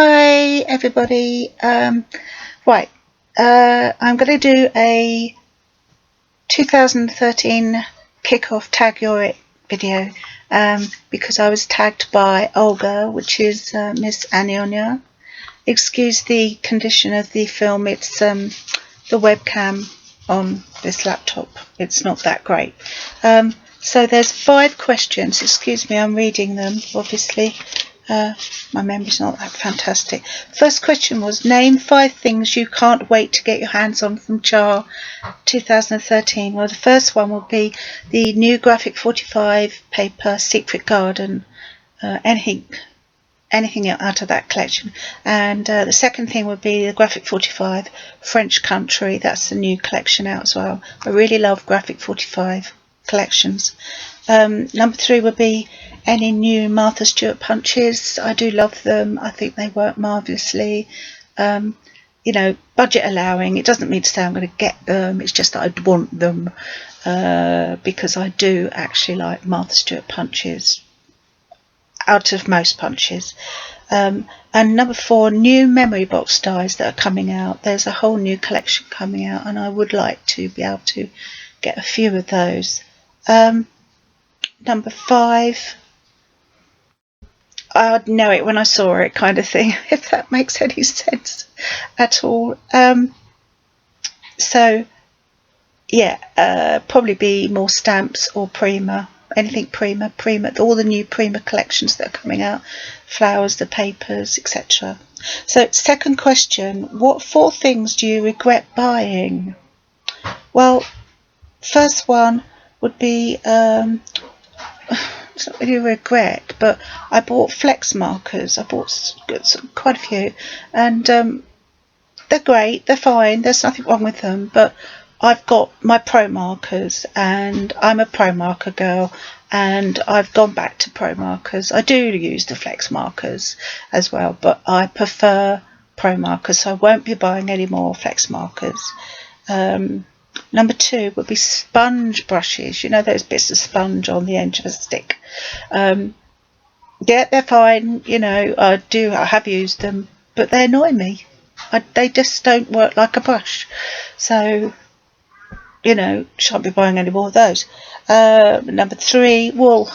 Hi everybody. I'm going to do a 2013 Kickoff Tag Your It video because I was tagged by Olga, which is missanyona. Excuse the condition of the film, it's the webcam on this laptop, it's not that great. So there's 5 questions, excuse me, I'm reading them obviously. My memory's not that fantastic. First question was, name 5 things you can't wait to get your hands on from Char 2013. Well, the first one will be the new Graphic 45 paper Secret Garden, anything out of that collection. And the second thing would be the Graphic 45 French Country. That's the new collection out as well. I really love Graphic 45 collections. Number 3 would be any new Martha Stewart punches. I do love them. I think they work marvellously. You know, budget allowing. It doesn't mean to say I'm going to get them. It's just that I'd want them because I do actually like Martha Stewart punches out of most punches. And number 4, new memory box dies that are coming out. There's a whole new collection coming out and I would like to be able to get a few of those. Number 5, I'd know it when I saw it, kind of thing, if that makes any sense at all. So yeah, probably be more stamps or Prima, anything Prima, all the new Prima collections that are coming out, flowers, the papers, etc. So second question, what 4 things do you regret buying? Well, first one would be it's not really a regret, but I bought flex markers. I bought quite a few, and they're great, they're fine, there's nothing wrong with them, but I've got my pro markers and I'm a pro marker girl, and I've gone back to pro markers. I do use the flex markers as well, but I prefer pro markers, so I won't be buying any more flex markers. Number 2 would be sponge brushes. You know, those bits of sponge on the end of a stick. Yeah, they're fine. You know, I have used them, but they annoy me. They just don't work like a brush. So, you know, shan't be buying any more of those. Number 3, wool.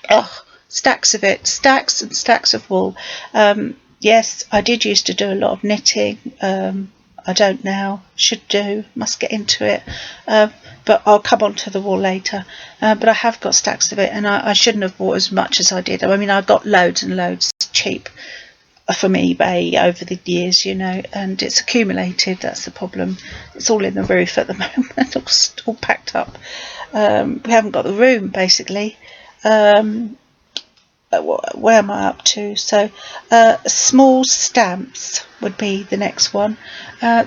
Oh, stacks of it. Stacks and stacks of wool. Yes, I did used to do a lot of knitting. I don't now, should do, must get into it, but I'll come on to the wool later. But I have got stacks of it, and I shouldn't have bought as much as I did. I mean, I got loads and loads cheap from eBay over the years, you know, and it's accumulated. That's the problem. It's all in the roof at the moment, all packed up. We haven't got the room, basically. Where am I up to? So small stamps would be the next one.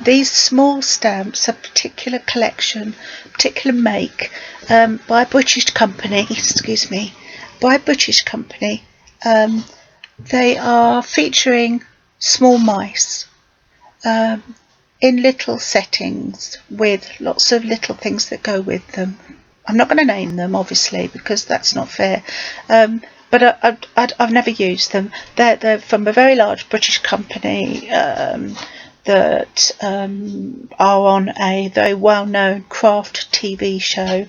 These small stamps, a particular collection, particular make, by a British company, excuse me, by a British company. They are featuring small mice in little settings with lots of little things that go with them. I'm not going to name them, obviously, because that's not fair. But I've never used them. They're from a very large British company that are on a very well-known craft TV show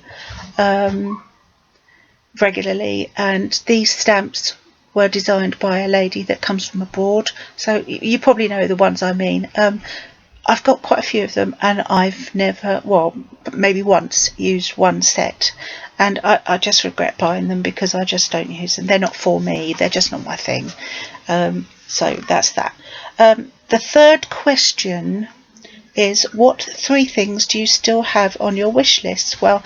regularly, and these stamps were designed by a lady that comes from abroad. So you probably know the ones I mean. I've got quite a few of them, and I've never, well, maybe once, used one set, and I just regret buying them because I just don't use them. They're not for me, they're just not my thing. So that's that. The third question is, what 3 things do you still have on your wish list? Well,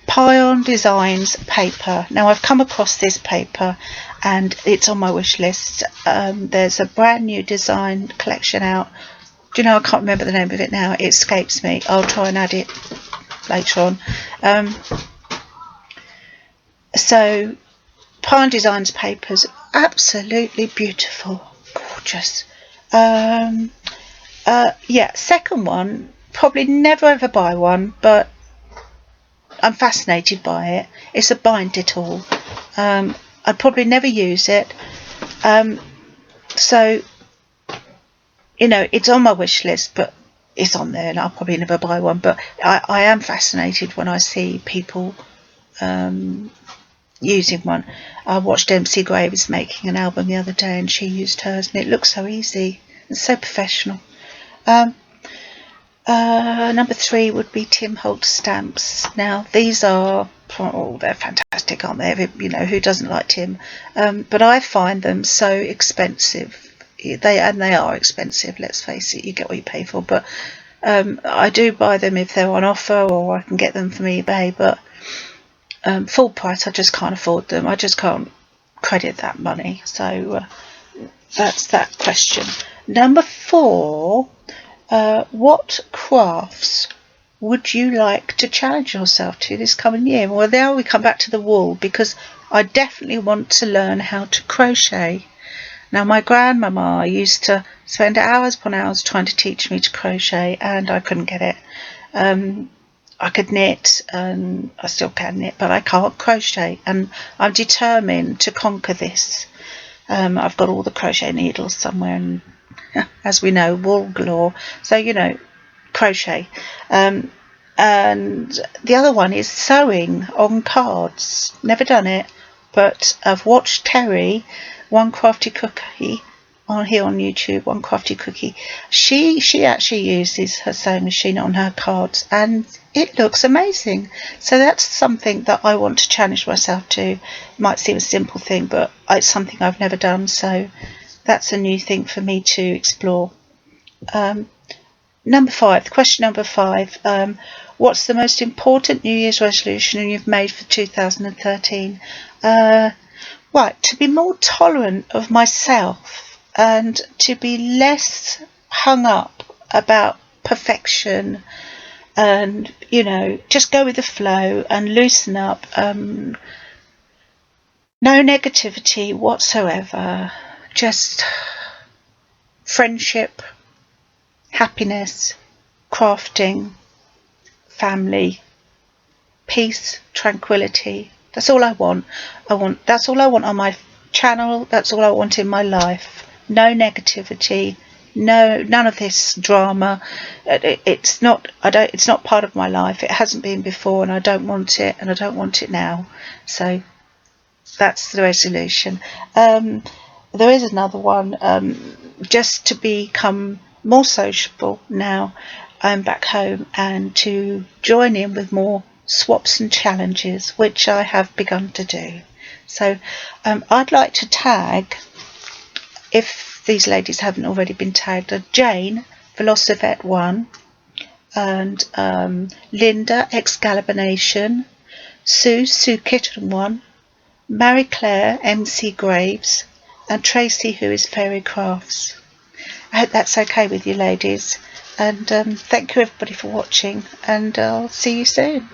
Pion Designs paper. Now, I've come across this paper and it's on my wish list. There's a brand new design collection out. Do you know, I can't remember the name of it now, it escapes me. I'll try and add it later on. So Pion Designs papers, absolutely beautiful, gorgeous. Yeah, second one, probably never ever buy one, but I'm fascinated by it. It's a bind it all. I'd probably never use it. So, you know, it's on my wish list, but it's on there, and I'll probably never buy one. But I am fascinated when I see people using one. I watched M-C Graves making an album the other day, and she used hers, and it looks so easy and so professional. Number 3 would be Tim Holtz stamps. Now, these are, oh, they're fantastic, aren't they? You know, who doesn't like Tim? But I find them so expensive. They are expensive, let's face it. You get what you pay for. But I do buy them if they're on offer, or I can get them from eBay. But full price, I just can't afford them. I just can't credit that money. So that's that question. Number 4. What crafts would you like to challenge yourself to this coming year? Well, there we come back to the wool, because I definitely want to learn how to crochet. Now, my grandmama used to spend hours upon hours trying to teach me to crochet, and I couldn't get it. I could knit, and I still can knit, but I can't crochet, and I'm determined to conquer this. I've got all the crochet needles somewhere, and as we know, wool galore. So, you know, crochet. And the other one is sewing on cards. Never done it, but I've watched Terry, One Crafty Cookie, on YouTube, One Crafty Cookie. She actually uses her sewing machine on her cards, and it looks amazing. So that's something that I want to challenge myself to. It might seem a simple thing, but it's something I've never done, so that's a new thing for me to explore. Number 5, question number 5. What's the most important New Year's resolution you've made for 2013? Right, to be more tolerant of myself, and to be less hung up about perfection, and, you know, just go with the flow and loosen up. No negativity whatsoever. Just friendship, happiness, crafting, family, peace, tranquility. That's all I want. That's all I want on my channel. That's all I want in my life. No negativity. None of this drama. It's not part of my life. It hasn't been before, and I don't want it, and I don't want it now. So that's the resolution. There is another one, just to become more sociable now I'm back home, and to join in with more swaps and challenges, which I have begun to do. So I'd like to tag, if these ladies haven't already been tagged, Jane, Velocivet1, and Linda, EXCALIBERNATION, Sue Kitten1, Marieclaire M-C Graves, and Tracy, who is faeriecrafts. I hope that's okay with you, ladies, and thank you everybody for watching, and I'll see you soon.